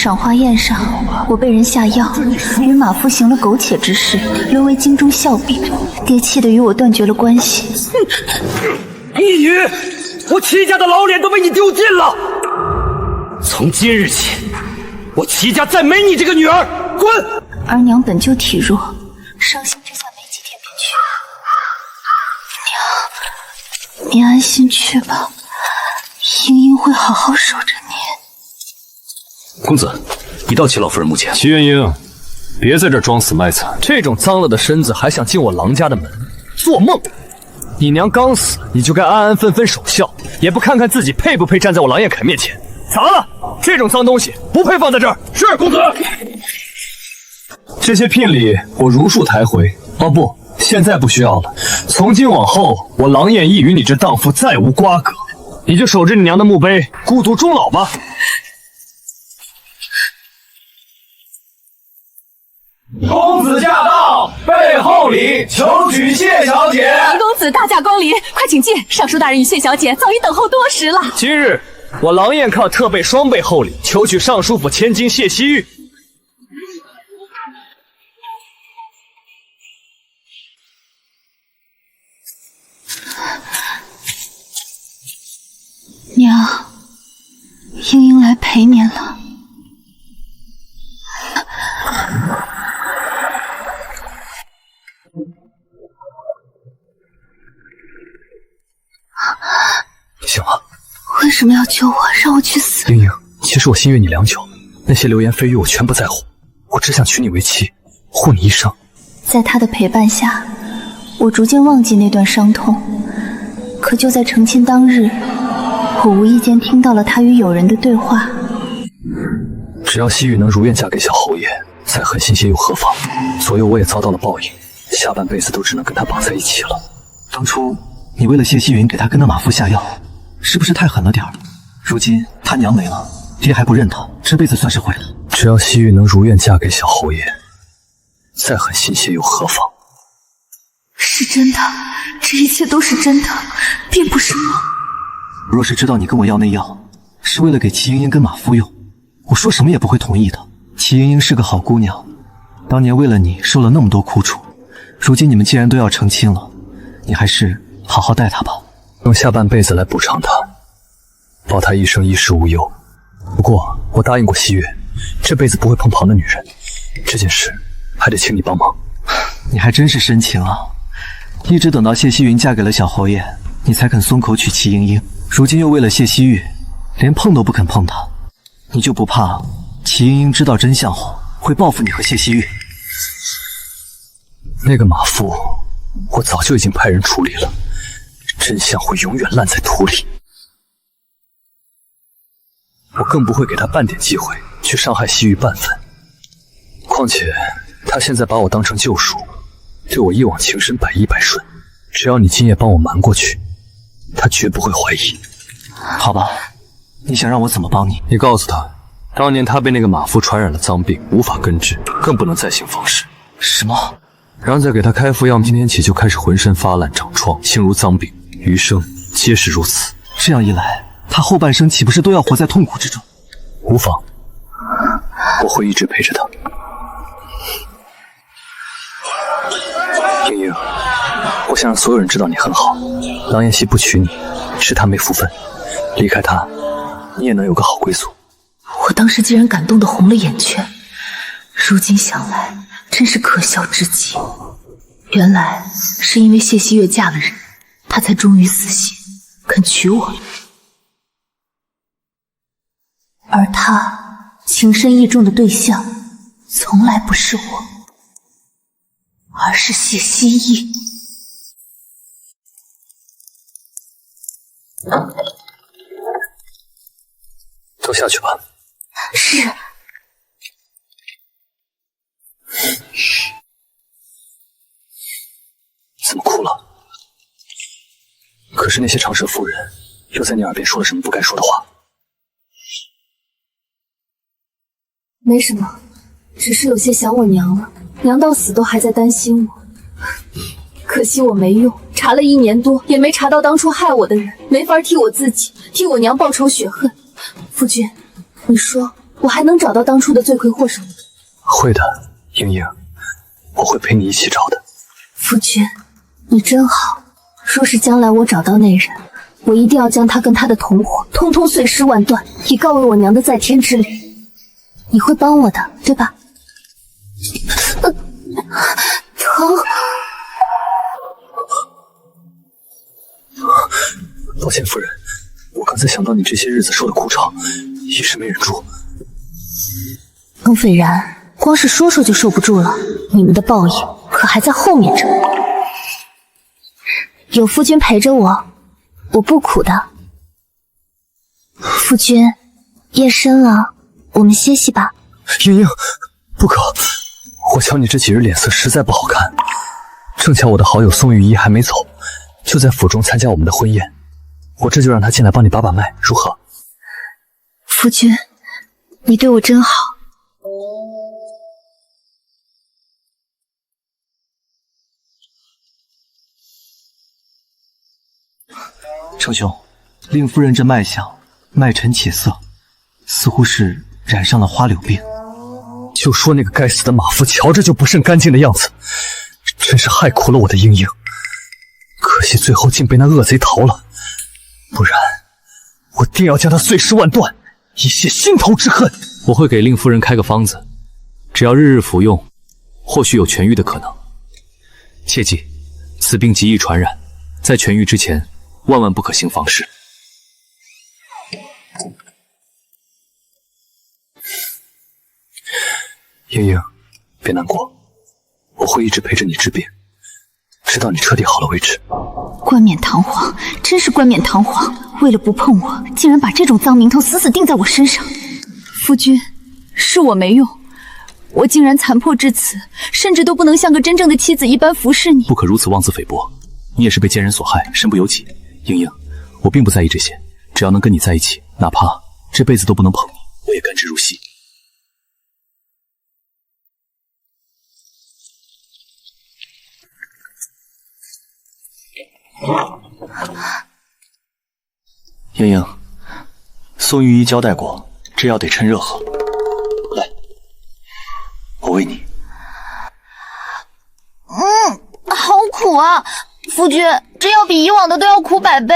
赏花宴上，我被人下药，与马夫行了苟且之事，犹为京中笑柄。爹气得与我断绝了关系。逆女，我齐家的老脸都被你丢尽了。从今日起，我齐家再没你这个女儿，滚！儿娘本就体弱，伤心之下没几天便去。娘，您安心去吧，英英会好好守着您。公子，你到齐老夫人墓前。齐元英，别在这儿装死卖惨，这种脏了的身子还想进我郎家的门，做梦！你娘刚死，你就该安安分分守孝，也不看看自己配不配站在我郎彦凯面前。砸了！这种脏东西不配放在这儿。是公子。这些聘礼我如数抬回。哦不，现在不需要了。从今往后，我郎彦义与你这荡妇再无瓜葛，你就守着你娘的墓碑，孤独终老吧。公子驾到，备厚礼，求娶谢小姐。林公子大驾光临，快请进。尚书大人与谢小姐早已等候多时了。今日我郎彦靠特备双倍厚礼，求娶尚书府千金谢希玉。娘，英英来陪您了。你醒了？为什么要救我，让我去死？英英，其实我心悦你良久，那些流言蜚语我全不在乎，我只想娶你为妻，护你一生。在他的陪伴下，我逐渐忘记那段伤痛。可就在成亲当日，我无意间听到了他与友人的对话。只要西域能如愿嫁给小侯爷，再狠心些又何妨？左右我也遭到了报应，下半辈子都只能跟他绑在一起了。当初你为了谢希云给他跟那马夫下药，是不是太狠了点儿？如今他娘没了，爹还不认他，这辈子算是毁了。只要西域能如愿嫁给小侯爷，再狠心些又何妨？是真的，这一切都是真的，并不是梦。若是知道你跟我要那药是为了给齐英英跟马夫用，我说什么也不会同意的。齐英英是个好姑娘，当年为了你受了那么多苦楚，如今你们既然都要成亲了，你还是好好待她吧，用下半辈子来补偿她，保她一生衣食无忧。不过我答应过西月，这辈子不会碰旁的女人，这件事还得请你帮忙。你还真是深情啊！一直等到谢希云嫁给了小侯爷，你才肯松口娶齐英英，如今又为了谢希玉，连碰都不肯碰她，你就不怕齐英英知道真相后会报复你和谢希玉？那个马夫，我早就已经派人处理了，真相会永远烂在土里。我更不会给他半点机会去伤害西域半分。况且他现在把我当成救赎，对我一往情深，百依百顺。只要你今夜帮我瞒过去，他绝不会怀疑。好吧，你想让我怎么帮你？你告诉他，当年他被那个马夫传染了脏病，无法根治，更不能再行房事。什么？然后再给他开副药，今天起就开始浑身发烂长疮，形如脏病，余生皆是如此。这样一来，他后半生岂不是都要活在痛苦之中？无妨，我会一直陪着他。英英，我想让所有人知道你很好。郎彦熙不娶你，是他没福分。离开他，你也能有个好归宿。我当时竟然感动得红了眼圈，如今想来，真是可笑至极。原来是因为谢希月嫁了人，他才忠于死心，肯娶我。而他情深意重的对象，从来不是我，而是谢希逸。都下去吧。是。怎么哭了？可是那些长舌妇人又在你耳边说了什么不该说的话？没什么，只是有些想我娘了。娘到死都还在担心我，可惜我没用，查了1年多也没查到当初害我的人，没法替我自己，替我娘报仇雪恨。夫君，你说我还能找到当初的罪魁祸首。会的，英英，我会陪你一起找的。夫君，你真好。若是将来我找到那人，我一定要将他跟他的同伙通通碎尸万段，以告慰我娘的在天之灵。你会帮我的，对吧？疼！抱歉，夫人，我刚才想到你这些日子受的苦吵，一时没忍住。冷斐然，光是说说就受不住了，你们的报应可还在后面着。有夫君陪着我，我不苦的。夫君，夜深了，我们歇息吧。英英，不可！我瞧你这几日脸色实在不好看。正巧我的好友宋玉仪还没走，就在府中参加我们的婚宴，我这就让他进来帮你把把脉，如何？夫君，你对我真好。程兄，令夫人这脉象脉沉起色，似乎是染上了花柳病。就说那个该死的马夫，瞧着就不甚干净的样子，真是害苦了我的英英。可惜最后竟被那恶贼逃了，不然我定要将他碎尸万段，以泄心头之恨。我会给令夫人开个方子，只要日日服用，或许有痊愈的可能。切记，此病极易传染，在痊愈之前，万万不可行房事。英英，别难过，我会一直陪着你治病，直到你彻底好了为止。冠冕堂皇，真是冠冕堂皇！为了不碰我，竟然把这种脏名头死死钉在我身上。夫君，是我没用，我竟然残破至此，甚至都不能像个真正的妻子一般服侍你。不可如此妄自菲薄，你也是被奸人所害，身不由己。英英，我并不在意这些，只要能跟你在一起，哪怕这辈子都不能碰你，我也甘之如饴。英英，宋御医交代过，这药得趁热喝。来，我喂你。好苦啊！夫君，这药比以往的都要苦100倍。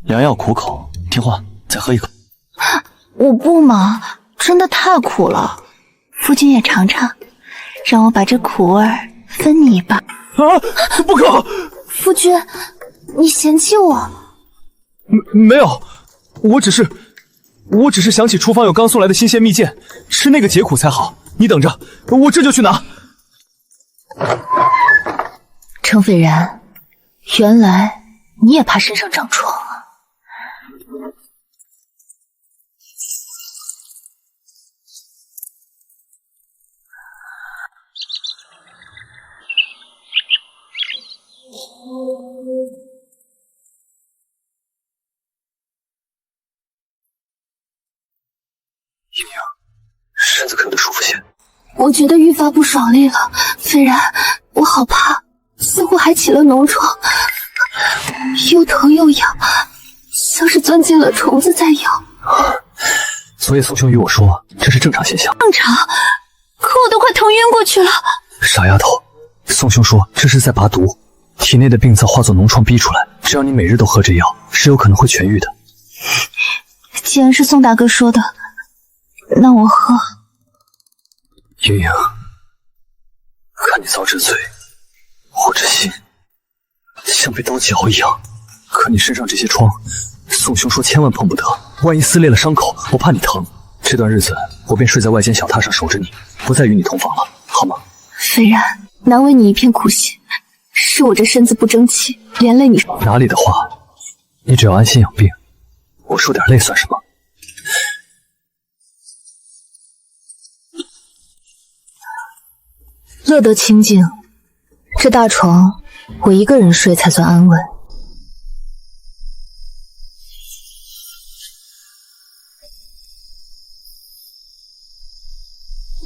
良药苦口，听话，再喝一口。我不嘛，真的太苦了。夫君也尝尝，让我把这苦味分你一半。啊！不可！夫君，你嫌弃我？没有，我只是想起厨房有刚送来的新鲜蜜饯，吃那个解苦才好。你等着，我这就去拿。程斐然，原来你也怕身上长疮啊！英英，身子可有点舒服些？我觉得愈发不爽利了。斐然，我好怕，似乎还起了脓疮，又疼又痒，像是钻进了虫子在咬。所以宋兄与我说，这是正常现象。正常？可我都快疼晕过去了。傻丫头，宋兄说这是在拔毒，体内的病灶化作脓疮逼出来，只要你每日都喝这药，是有可能会痊愈的。既然是宋大哥说的，那我喝。英英，看你遭这罪，我这心像被刀绞一样。可你身上这些疮，宋兄说千万碰不得，万一撕裂了伤口，我怕你疼。这段日子我便睡在外间小榻上守着你，不再与你同房了，好吗？斐然，难为你一片苦心，是我这身子不争气，连累你。哪里的话，你只要安心养病，我受点累算什么？乐得清静，这大床我一个人睡才算安稳。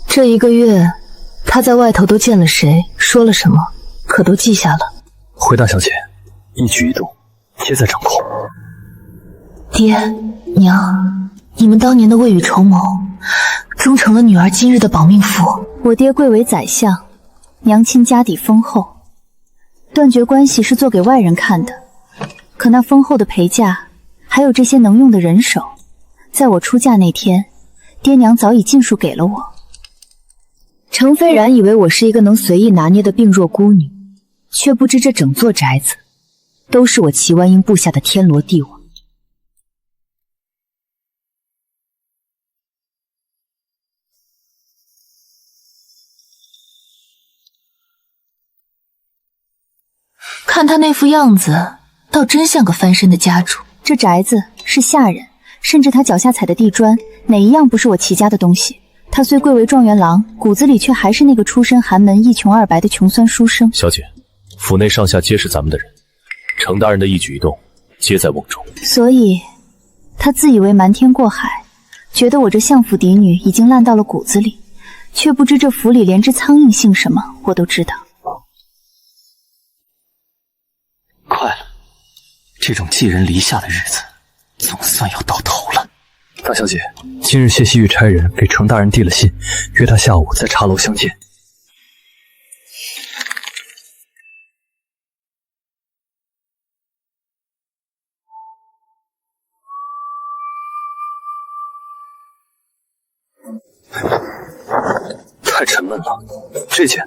这1个月，他在外头都见了谁，说了什么，可都记下了。回大小姐，一举一动皆在掌控。爹娘，你们当年的未雨绸缪，终成了女儿今日的保命符。我爹贵为宰相，娘亲家底丰厚，断绝关系是做给外人看的。可那丰厚的陪嫁，还有这些能用的人手，在我出嫁那天，爹娘早已尽数给了我。程飞然以为我是一个能随意拿捏的病弱孤女，却不知这整座宅子都是我齐婉英布下的天罗地网。看他那副样子，倒真像个翻身的家主。这宅子是下人，甚至他脚下踩的地砖，哪一样不是我齐家的东西？他虽贵为状元郎，骨子里却还是那个出身寒门、一穷二白的穷酸书生。小姐，府内上下皆是咱们的人，程大人的一举一动皆在瓮中。所以，他自以为瞒天过海，觉得我这相府嫡女已经烂到了骨子里，却不知这府里连只苍蝇姓什么我都知道。快了，这种寄人篱下的日子总算要到头了。大小姐，今日谢希玉差人给程大人递了信，约他下午在茶楼相见。太沉闷了，这件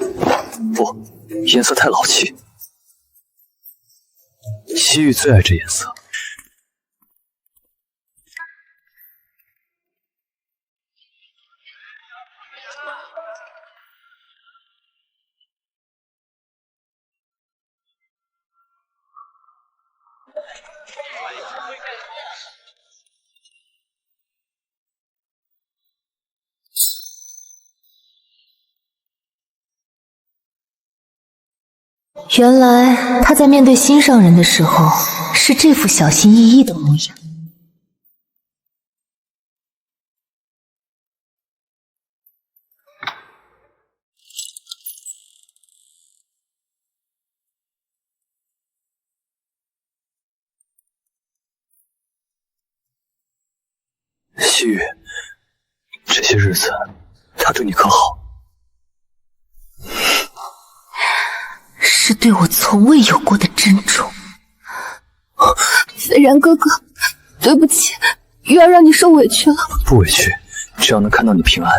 不，颜色太老气。西域最爱这颜色。原来他在面对心上人的时候是这副小心翼翼的模样。西域，这些日子他对你可好？是对我从未有过的珍重。飞然哥哥，对不起，玉儿让你受委屈了。不委屈，只要能看到你平安，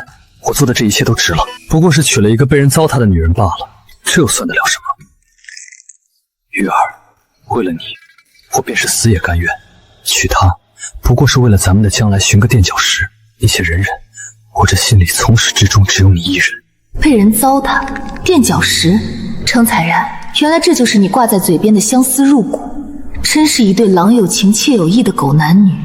我做的这一切都值了。不过是娶了一个被人糟蹋的女人罢了，这又算得了什么？玉儿，为了你，我便是死也甘愿。娶她，不过是为了咱们的将来寻个垫脚石。你且忍忍，我这心里从始至终只有你一人。被人糟蹋，垫脚石。程彩然，原来这就是你挂在嘴边的相思入骨，真是一对郎有情妾有意的狗男女，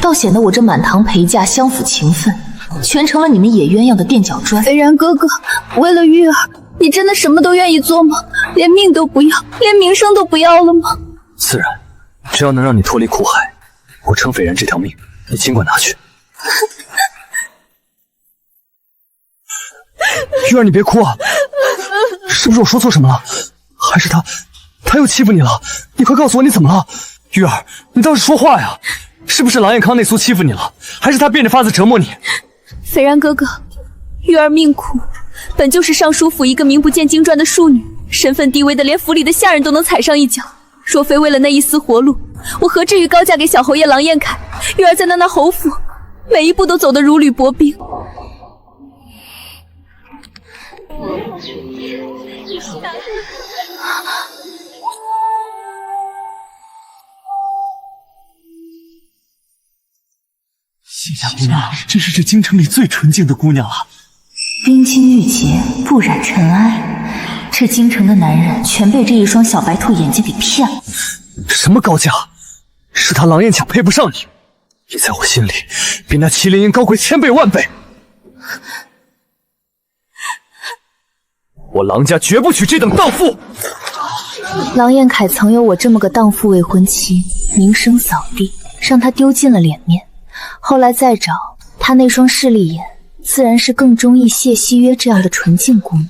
倒显得我这满堂陪嫁相辅情分，全成了你们野鸳鸯的垫脚砖。飞然哥哥，为了玉儿，你真的什么都愿意做吗？连命都不要，连名声都不要了吗？自然，只要能让你脱离苦海，我程斐然这条命，你尽管拿去。玉儿，你别哭啊！是不是我说错什么了？还是他又欺负你了？你快告诉我你怎么了？玉儿，你倒是说话呀！是不是郎彦康那苏欺负你了？还是他变着法子折磨你？斐然哥哥，玉儿命苦，本就是尚书府一个名不见经传的庶女，身份低微的连府里的下人都能踩上一脚。若非为了那一丝活路，我何至于高价给小侯爷郎彦凯？玉儿在那侯府，每一步都走得如履薄冰。谢家姑娘真是这京城里最纯净的姑娘啊！冰清玉洁，不染尘埃。这京城的男人全被这一双小白兔眼睛给骗了。什么高价？是他郎彦强配不上你，你在我心里比那麒麟鹰高贵千倍万倍。我郎家绝不娶这等荡妇。郎彦凯曾有我这么个荡妇未婚妻，名声扫地，让他丢尽了脸面。后来再找他那双势利眼，自然是更中意谢希约这样的纯净姑娘。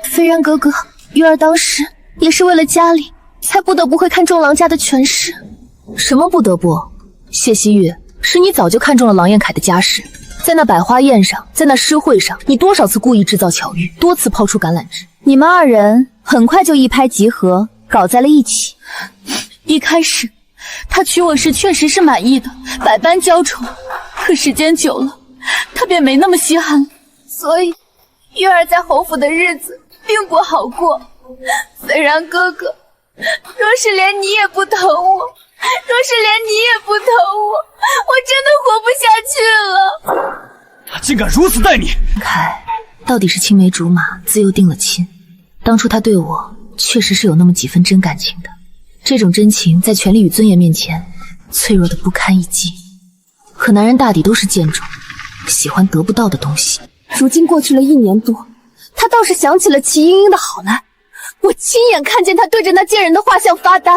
飞然哥哥，玉儿当时也是为了家里，才不得不会看中郎家的权势。什么不得不？谢希玉，是你早就看中了郎彦凯的家世，在那百花宴上，在那诗会上，你多少次故意制造巧遇，多次抛出橄榄枝，你们二人很快就一拍即合，搞在了一起。一开始，他娶我时确实是满意的，百般娇宠，可时间久了，他便没那么稀罕了。所以，月儿在侯府的日子并不好过。虽然哥哥，若是连你也不疼我，若是连你也不疼我，我真的活不下去了。他竟敢如此待你！凯到底是青梅竹马，自幼定了亲。当初他对我确实是有那么几分真感情的，这种真情在权力与尊严面前，脆弱的不堪一击。可男人大抵都是贱种，喜欢得不到的东西。如今过去了1年多，他倒是想起了齐莺莺的好来。我亲眼看见他对着那贱人的画像发呆，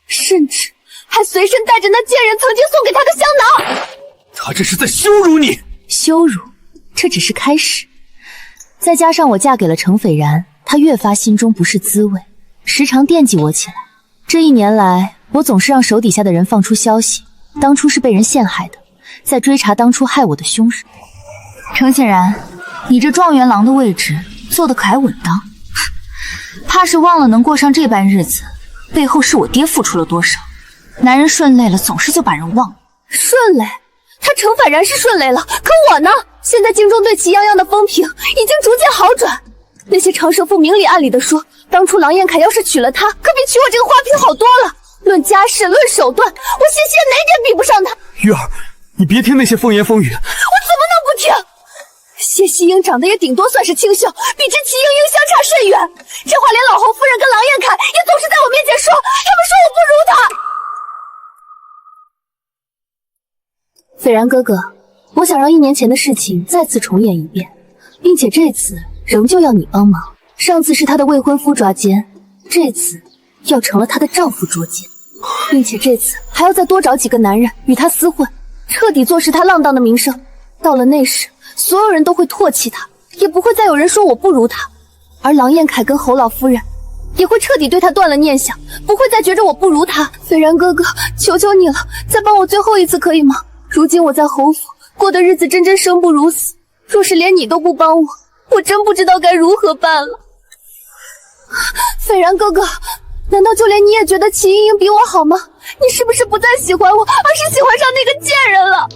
甚至还随身带着那贱人曾经送给他的香囊。他这是在羞辱你！羞辱，这只是开始。再加上我嫁给了程斐然，他越发心中不是滋味，时常惦记我起来。这1年来，我总是让手底下的人放出消息，当初是被人陷害的，在追查当初害我的凶手。程显然，你这状元郎的位置坐得可还稳当，怕是忘了能过上这般日子，背后是我爹付出了多少。男人顺累了，总是就把人忘了。顺累？他程斐然是顺累了，可我呢？现在京中对齐泱泱的风评已经逐渐好转。那些长舌妇明里暗里的说，当初郎彦凯要是娶了她，可比娶我这个花瓶好多了。论家世，论手段，我谢谢哪点比不上他？玉儿，你别听那些风言风语。我怎么能不听？谢希英长得也顶多算是清秀，比这齐莺莺相差甚远。这话连老侯夫人跟郎彦凯也总是在我面前说，他们说我不如他。斐然哥哥，我想让1年前的事情再次重演一遍，并且这次仍旧要你帮忙。上次是她的未婚夫抓奸，这次要成了她的丈夫捉奸，并且这次还要再多找几个男人与她厮混，彻底坐实她浪荡的名声。到了那时，所有人都会唾弃她，也不会再有人说我不如她，而郎彦凯跟侯老夫人也会彻底对她断了念想，不会再觉着我不如她。斐然哥哥，求求你了，再帮我最后一次可以吗？如今我在侯府过的日子真真生不如死，若是连你都不帮我，我真不知道该如何办了。斐然哥哥，难道就连你也觉得齐莺莺比我好吗？你是不是不再喜欢我，而是喜欢上那个贱人了？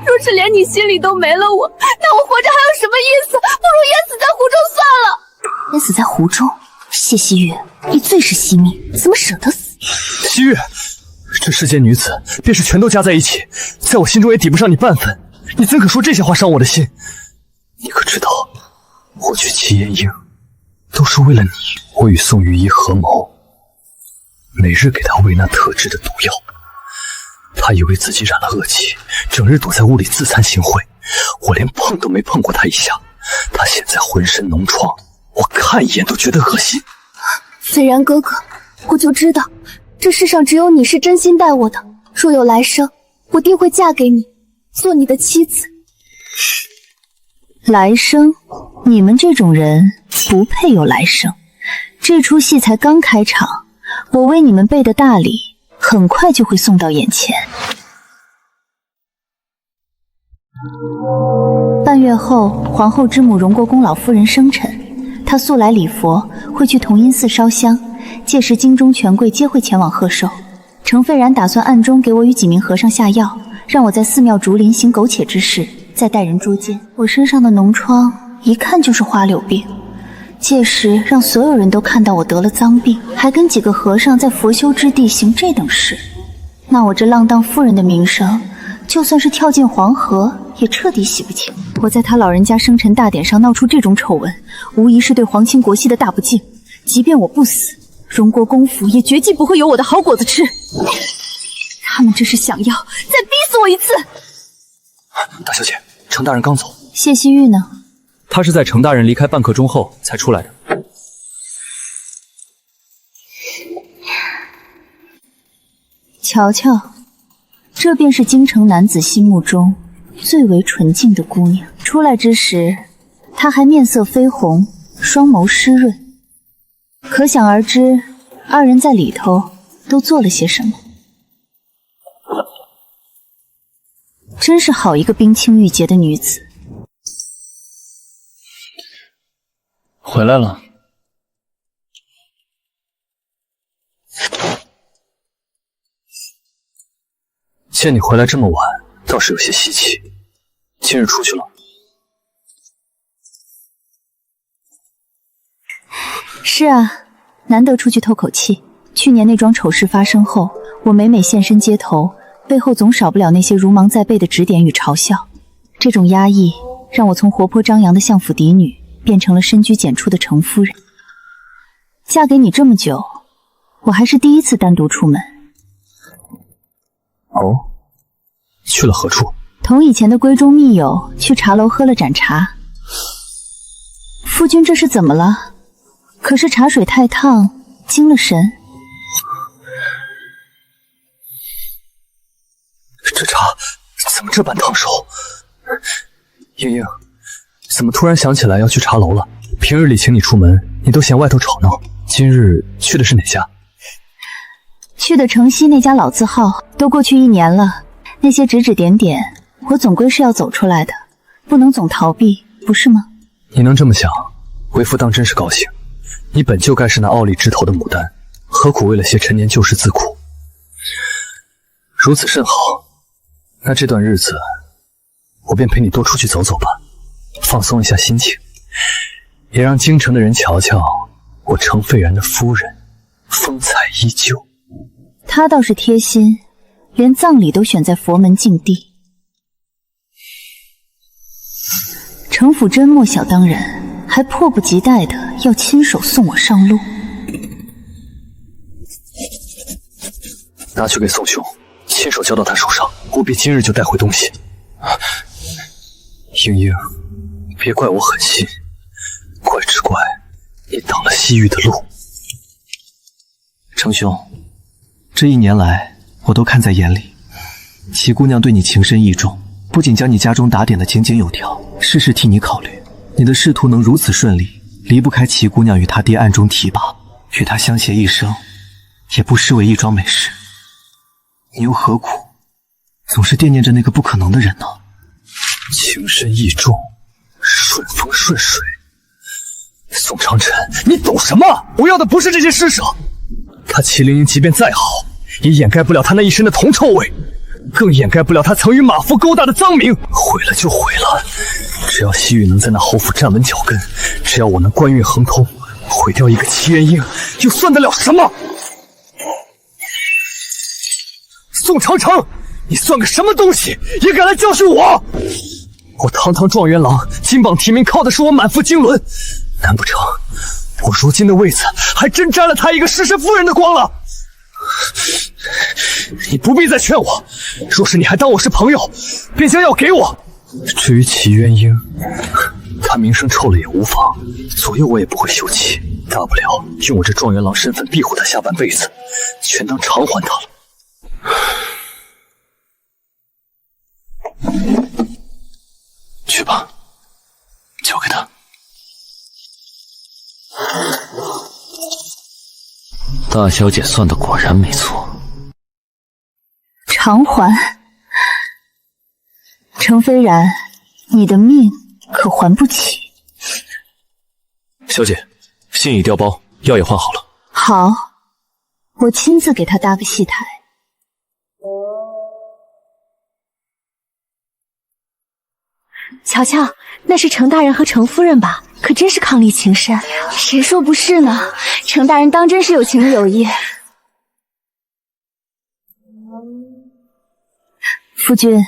若是连你心里都没了我，那我活着还有什么意思？不如淹死在湖中算了。淹死在湖中？谢希月，你最是惜命，怎么舍得死？希月，这世间女子，便是全都加在一起，在我心中也抵不上你半分。你怎可说这些话伤我的心？你可知道，我娶齐妍英，都是为了你。我与宋玉仪合谋，每日给她喂那特制的毒药。她以为自己染了恶气，整日躲在屋里自惭形秽。我连碰都没碰过她一下，她现在浑身脓疮，我看一眼都觉得恶心。斐然哥哥，我就知道，这世上只有你是真心待我的。若有来生，我定会嫁给你，做你的妻子。来生？你们这种人不配有来生。这出戏才刚开场，我为你们备的大礼很快就会送到眼前。半月后，皇后之母荣国公老夫人生辰，她素来礼佛，会去同音寺烧香，届时京中权贵皆会前往贺寿。程斐然打算暗中给我与几名和尚下药，让我在寺庙竹林行苟且之事，再带人捉奸。我身上的脓疮一看就是花柳病，届时让所有人都看到我得了脏病，还跟几个和尚在佛修之地行这等事，那我这浪荡妇人的名声，就算是跳进黄河也彻底洗不清。我在他老人家生辰大典上闹出这种丑闻，无疑是对皇亲国戚的大不敬。即便我不死，荣国公府也绝技不会有我的好果子吃。他们这是想要再逼死我一次。大小姐，程大人刚走。谢希玉呢？他是在程大人离开半刻钟后才出来的。瞧瞧，这便是京城男子心目中最为纯净的姑娘。出来之时，她还面色绯红，双眸湿润，可想而知，二人在里头都做了些什么。真是好一个冰清玉洁的女子。回来了。见你回来这么晚，倒是有些稀奇。今日出去了？是啊，难得出去透口气。去年那桩丑事发生后，我每现身街头，背后总少不了那些如芒在背的指点与嘲笑。这种压抑，让我从活泼张扬的相府嫡女，变成了深居简出的程夫人。嫁给你这么久，我还是第一次单独出门。哦，去了何处？同以前的闺中密友去茶楼喝了盏茶。夫君这是怎么了？可是茶水太烫，惊了神。这茶怎么这般烫手？英英，怎么突然想起来要去茶楼了？平日里请你出门，你都嫌外头吵闹，今日去的是哪家？去的城西那家老字号，都过去1年了，那些指指点点，我总归是要走出来的，不能总逃避，不是吗？你能这么想，为夫当真是高兴。你本就该是那傲立枝头的牡丹，何苦为了些陈年旧事自苦？如此甚好，那这段日子，我便陪你多出去走走吧，放松一下心情，也让京城的人瞧瞧我程斐然的夫人风采依旧。他倒是贴心，连葬礼都选在佛门净地。程府真莫小当人，还迫不及待的要亲手送我上路。拿去给宋兄，亲手交到他手上，务必今日就带回东西。英英，别怪我狠心，怪只怪你挡了西域的路。程兄，这1年来我都看在眼里，齐姑娘对你情深意重，不仅将你家中打点得井井有条，事事替你考虑。你的仕途能如此顺利，离不开齐姑娘与她爹暗中提拔，与她相携一生，也不失为一桩美事。你又何苦总是惦念着那个不可能的人呢？情深意重，顺风顺水。宋长晨，你懂什么？我要的不是这些施舍。他祁灵英即便再好，也掩盖不了他那一身的铜臭味，更掩盖不了他曾与马夫勾搭的脏名。毁了就毁了，只要西域能在那侯府站稳脚跟，只要我能官运亨通，毁掉一个祁元英，又算得了什么？宋长城，你算个什么东西，也敢来教训我？我堂堂状元郎，金榜题名，靠的是我满腹经纶，难不成我如今的位子还真沾了他一个侍身夫人的光了？你不必再劝我，若是你还当我是朋友，便将药给我。至于祁元英，他名声臭了也无妨，左右我也不会休戚，大不了用我这状元郎身份庇护他下半辈子，全当偿还他了。去吧，交给他。大小姐算的果然没错。偿还？程斐然，你的命可还不起。小姐，信已调包，药也换好了。好，我亲自给他搭个戏台。瞧瞧，那是程大人和程夫人吧？可真是伉俪情深。谁说不是呢？程大人当真是有情有义。夫君，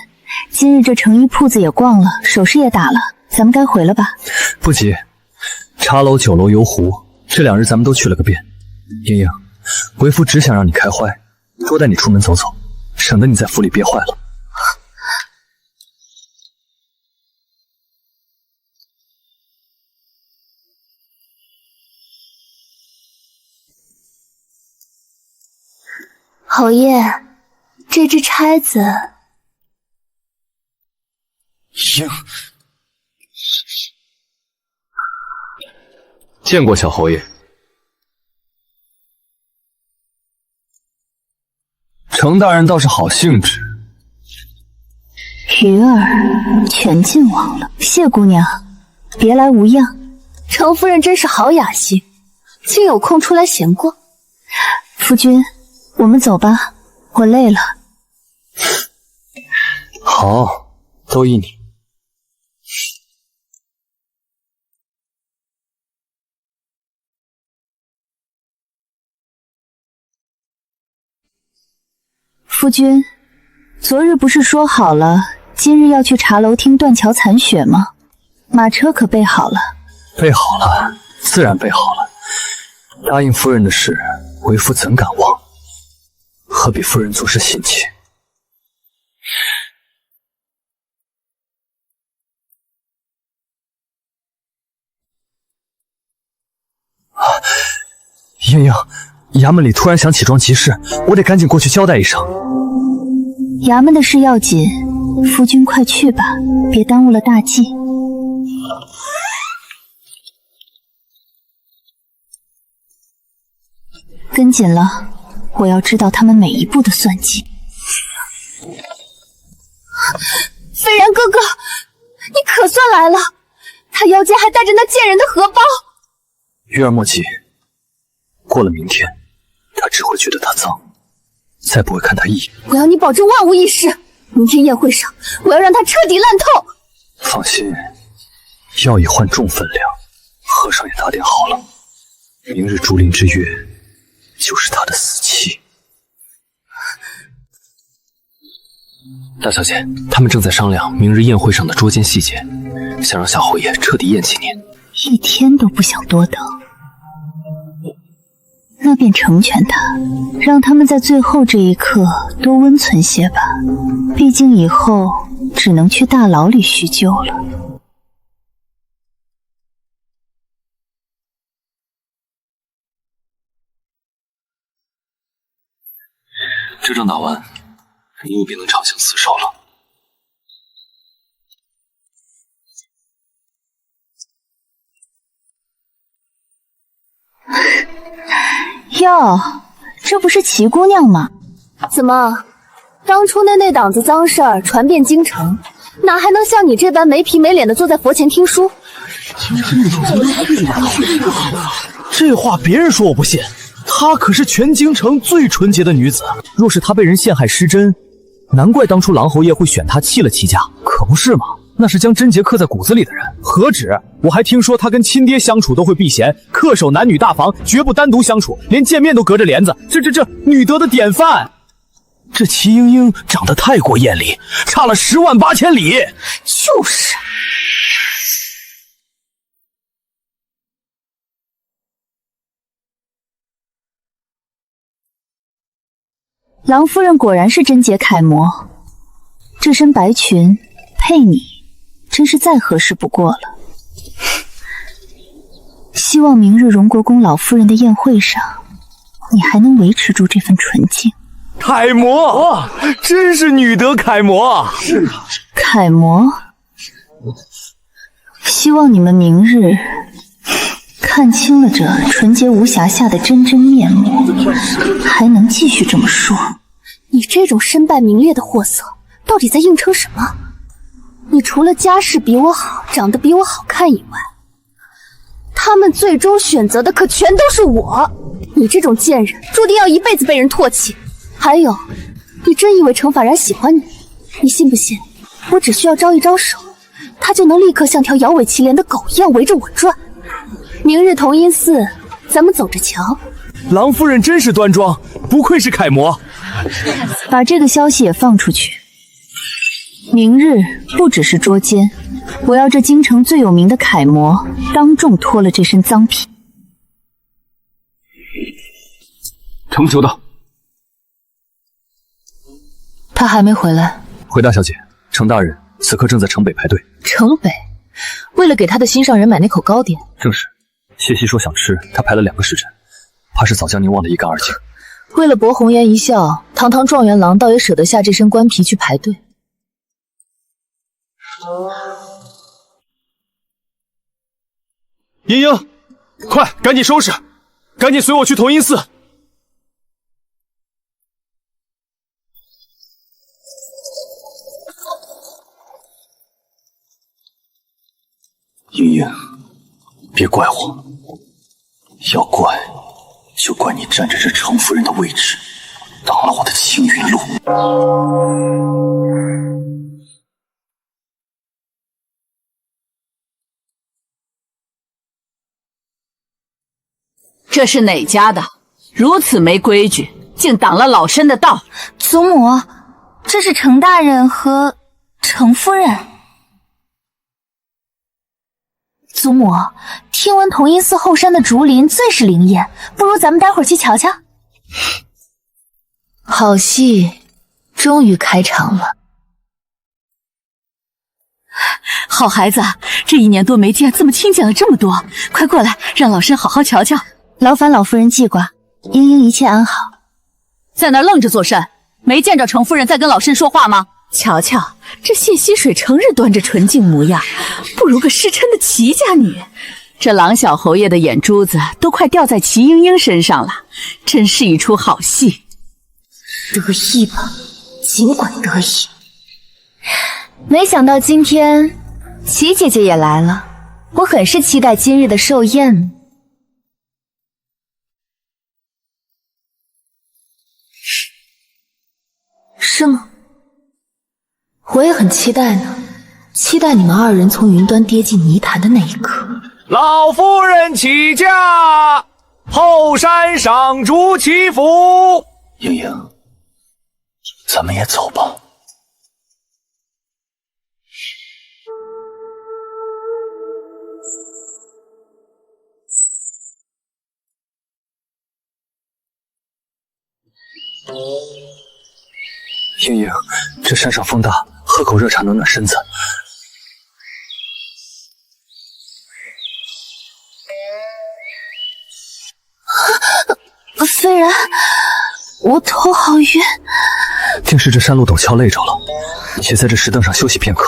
今日这成衣铺子也逛了，首饰也打了，咱们该回了吧？不急，茶楼、酒楼、游湖，这2日咱们都去了个遍。英英，为夫只想让你开怀，多带你出门走走，省得你在府里憋坏了。侯爷，这只钗子。英，见过小侯爷。程大人倒是好兴致。鱼儿全进网了。谢姑娘，别来无恙。程夫人真是好雅兴，竟有空出来闲逛。夫君，我们走吧，我累了。好，都依你。夫君，昨日不是说好了，今日要去茶楼听断桥残雪吗？马车可备好了？备好了，自然备好了。答应夫人的事，为夫怎敢忘？何必夫人做事心切？英英，衙门里突然响起桩急事，我得赶紧过去交代一声。衙门的事要紧，夫君快去吧，别耽误了大计。跟紧了，我要知道他们每一步的算计。斐然哥哥，你可算来了！他腰间还带着那贱人的荷包。玉儿莫急，过了明天，他只会觉得它脏，再不会看它一眼。我要你保证万无一失。明天宴会上，我要让他彻底烂透。放心，药已换重分量，和尚也打点好了。明日竹林之约，就是他的死期。大小姐，他们正在商量明日宴会上的捉奸细节，想让小侯爷彻底厌弃您。一天都不想多等，那便成全他，让他们在最后这一刻多温存些吧。毕竟以后只能去大牢里叙旧了。这仗打完，你务必能长相厮守了。哟，这不是齐姑娘吗？怎么，当初那档子脏事儿传遍京城，哪还能像你这般没皮没脸的坐在佛前听书？这话别人说我不信，她可是全京城最纯洁的女子。若是她被人陷害失贞，难怪当初狼侯爷会选她弃了齐家，可不是吗？那是将贞洁刻在骨子里的人。何止，我还听说她跟亲爹相处都会避嫌，恪守男女大防，绝不单独相处，连见面都隔着帘子。这女德的典范。这齐莺莺长得太过艳丽，差了108000里。就是。郎夫人果然是贞洁楷模，这身白裙配你，真是再合适不过了。希望明日荣国公老夫人的宴会上，你还能维持住这份纯净。楷模，真是女德楷模。是啊，楷模。希望你们明日看清了这纯洁无瑕下的真真面目，还能继续这么说。你这种身败名裂的货色，到底在硬撑什么？你除了家世比我好，长得比我好看以外，他们最终选择的可全都是我。你这种贱人，注定要一辈子被人唾弃。还有，你真以为程法然喜欢你？你信不信，我只需要招一招手，他就能立刻像条摇尾乞怜的狗一样围着我转。明日同音寺，咱们走着瞧。郎夫人真是端庄，不愧是楷模。把这个消息也放出去。明日不只是捉奸，我要这京城最有名的楷模当众脱了这身脏皮。程求道，他还没回来。回大小姐，程大人此刻正在城北排队。城北，为了给他的心上人买那口糕点。正是，谢希说想吃，他排了2个时辰，怕是早将您忘得一干二净。为了博红颜一笑，堂堂状元郎倒也舍得下这身官皮去排队。莺莺，快，赶紧收拾，赶紧随我去同音寺。别怪我，要怪就怪你占着这程夫人的位置，挡了我的青云路。这是哪家的？如此没规矩，竟挡了老身的道！祖母，这是程大人和程夫人。祖母，听闻同音寺后山的竹林最是灵验，不如咱们待会儿去瞧瞧。好戏终于开场了。好孩子，这1年多没见，怎么清减了这么多？快过来，让老身好好瞧瞧。劳烦老夫人记挂，英英一切安好。在那儿愣着做甚？没见着程夫人在跟老身说话吗？瞧瞧，这谢溪水成日端着纯净模样，不如个失嗔的齐家女。这郎小侯爷的眼珠子都快掉在齐莺莺身上了，真是一出好戏。得意吧，尽管得意。没想到今天齐姐姐也来了，我很是期待今日的寿宴。是吗？我也很期待呢，期待你们2人从云端跌进泥潭的那一刻。老夫人起驾，后山上烛祈福。莺莺，咱们也走吧。莺莺，这山上风大，喝口热茶暖暖身子。虽然我头好晕，定是这山路陡峭累着了。你先在这石凳上休息片刻，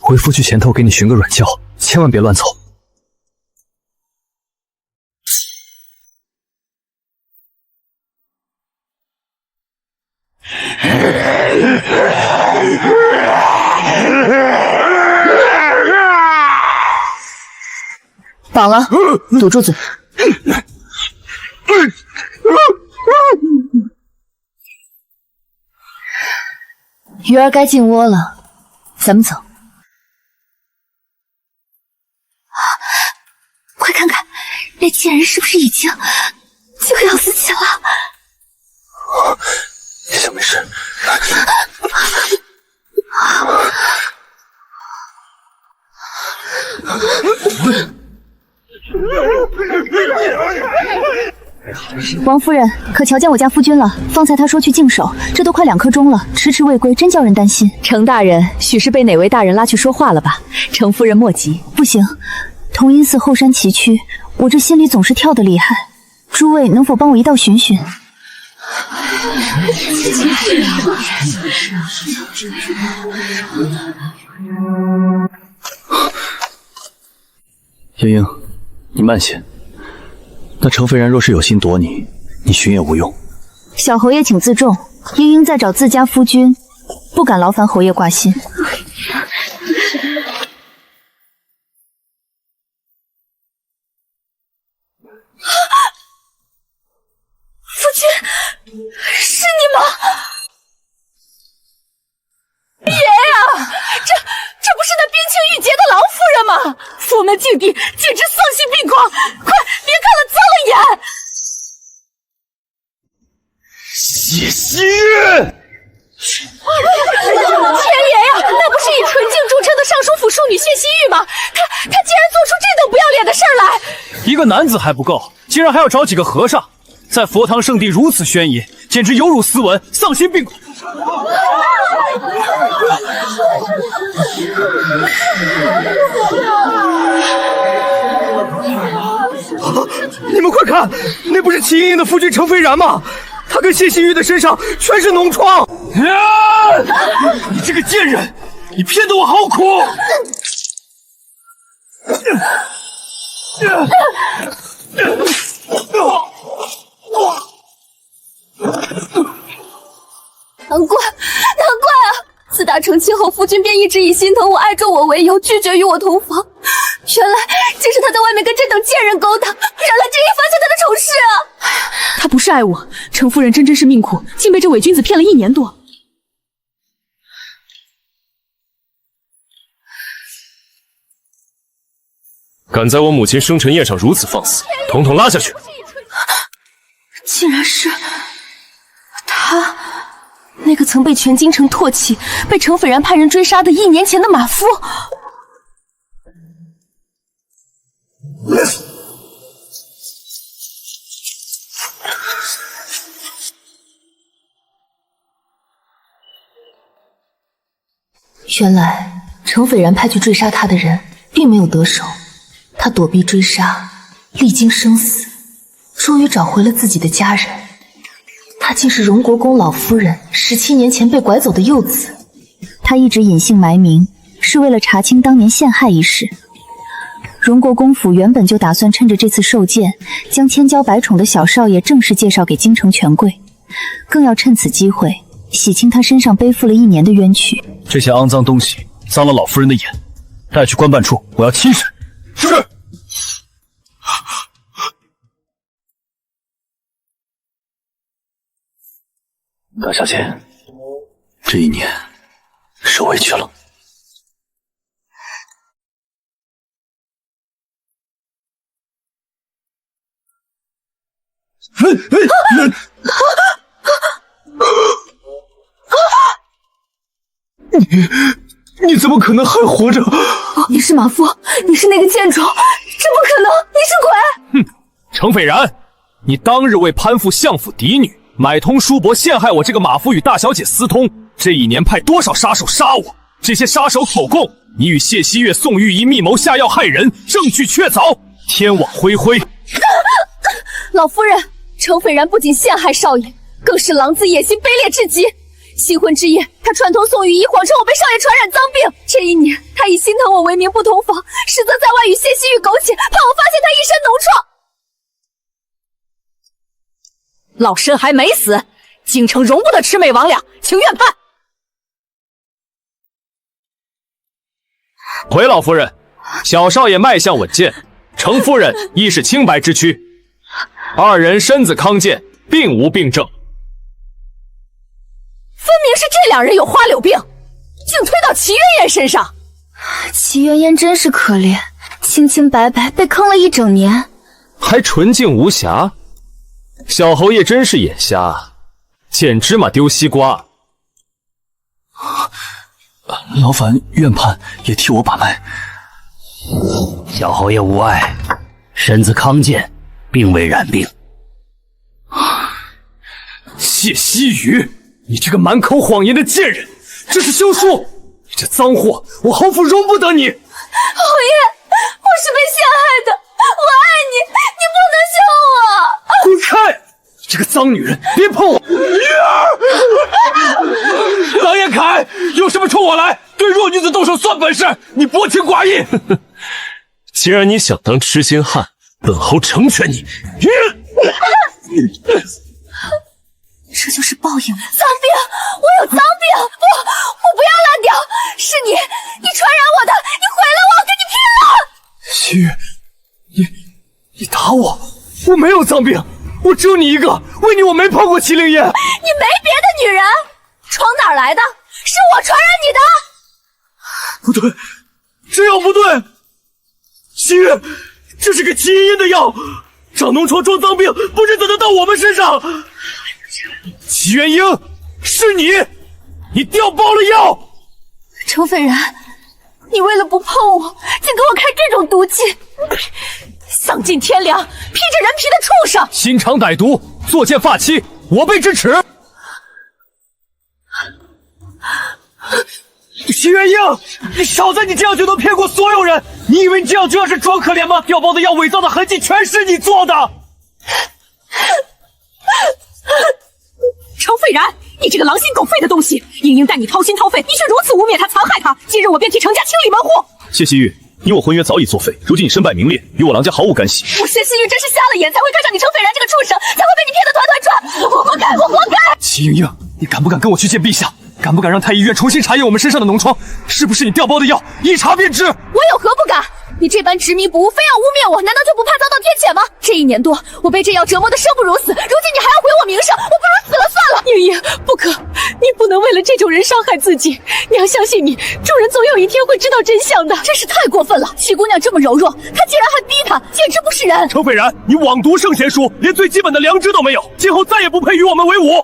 为夫去前头给你寻个软觉，千万别乱走。绑了，堵住嘴。鱼儿该进窝了，咱们走。快看看，那贱人是不是已经就要自己了？小没事。王夫人，可瞧见我家夫君了？方才他说去净手，这都快2刻钟了，迟迟未归，真叫人担心。程大人，许是被哪位大人拉去说话了吧？程夫人莫急。不行，同音寺后山崎岖，我这心里总是跳得厉害。诸位能否帮我一道寻寻？莺莺，你慢些。那程飞然若是有心夺你，你寻也无用。小侯爷请自重，莺莺在找自家夫君，不敢劳烦侯爷挂心。夫君，是你吗？爷呀，这不是那冰清玉洁的郎夫人吗？佛门净地，简直丧心病狂！快别看了，脏了眼！谢希月，天爷呀，那不是以纯净著称的尚书府庶女谢希玉吗？她竟然做出这等不要脸的事儿来！一个男子还不够，竟然还要找几个和尚，在佛堂圣地如此宣仪，简直有辱斯文，丧心病狂！你们快看，那不是齐莺莺的夫君程飞然吗？他跟谢希玉的身上全是脓疮。你这个贱人，你骗得我好苦！难怪啊！自打成亲后，夫君便一直以心疼我、爱重我为由，拒绝与我同房。原来竟是他在外面跟这等是爱我，程夫人真是命苦，竟被这伪君子骗了1年多。敢在我母亲生辰宴上如此放肆，统统拉下去！竟然是他，那个曾被全京城唾弃、被程斐然派人追杀的1年前的马夫。原来程斐然派去追杀他的人并没有得手，他躲避追杀，历经生死，终于找回了自己的家人。他竟是荣国公老夫人17年前被拐走的幼子。他一直隐姓埋名，是为了查清当年陷害一事。荣国公府原本就打算趁着这次受剑，将千娇百宠的小少爷正式介绍给京城权贵，更要趁此机会洗清他身上背负了1年的冤屈。这些肮脏东西脏了老夫人的眼，带去官办处，我要亲审。是。大小姐，这1年受委屈了。你怎么可能还活着？你是马夫，你是那个贱种，这不可能，你是鬼！哼，程斐然，你当日为攀附相府嫡女，买通叔伯陷害我这个马夫与大小姐私通，这1年派多少杀手杀我？这些杀手口供，你与谢希月、宋玉仪密谋下药害人，证据确凿，天网恢恢。老夫人，程斐然不仅陷害少爷，更是狼子野心，卑劣至极。新婚之夜，他串通宋玉仪，谎称我被少爷传染脏病。这1年，他以心疼我为名不同房，实则在外与谢希玉苟且，怕我发现他一身脓疮。老身还没死，京城容不得魑魅魍魉，请愿判。回老夫人，小少爷脉象稳健，程夫人亦是清白之躯，2人身子康健，并无病症。分明是这2人有花柳病，竟推到齐渊燕身上。齐渊燕真是可怜，清清白白被坑了1整年，还纯净无瑕。小侯爷真是眼瞎，捡芝麻丢西瓜。劳烦院判也替我把脉。小侯爷无碍，身子康健，并未染病。谢希雨，你这个满口谎言的贱人，这是休书！你这脏货，我侯府容不得你！侯爷，我是被陷害的，我爱你，你不能休我！滚开！这个脏女人，别碰我！狼烟凯，有什么冲我来？对弱女子动手算本事，你薄情寡义！既然你想当痴心汉，本侯成全你。这就是报应。脏病，我有脏病！我不要烂掉！是你传染我的！你毁了我，跟你拼了！希月，你打我？我没有脏病，我只有你一个。为你，我没碰过麒麟宴。你没别的女人？床哪来的？是我传染你的！不对，这药不对。希月，这是个齐茵茵的药，长脓疮装脏病，不知怎能到我们身上。齐元英，是你调包了药。程斐然，你为了不碰我，竟给我开这种毒计，丧尽天良，披着人皮的畜生！心肠歹毒，作践发妻，我辈之耻。齐元英，你少在，你这样就能骗过所有人？你以为你这样就要是装可怜吗？调包的药伪造的痕迹全是你做的。程斐然，你这个狼心狗肺的东西！英英待你掏心掏肺，你却如此污蔑她、残害她。今日我便替程家清理门户。谢希玉，你我婚约早已作废，如今你身败名裂，与我郎家毫无干系。我谢希玉真是瞎了眼，才会看上你程斐然这个畜生，才会被你骗得团团转。我活该，我活该！齐莹莹，你敢不敢跟我去见陛下？敢不敢让太医院重新查验我们身上的脓疮？是不是你调包的药？一查便知。我有何不敢？你这般执迷不悟，非要污蔑我，难道就不怕遭到天解吗？这1年多，我被这药折磨得生不如死，如今你还要毁我名声，我不如死了算了。莹莹，不可，你不能为了这种人伤害自己。娘相信你，主人总有一天会知道真相的。真是太过分了！齐姑娘这么柔弱，她竟然还逼她，简直不是人！程斐然，你枉读圣贤书，连最基本的良知都没有，今后再也不配与我们为伍。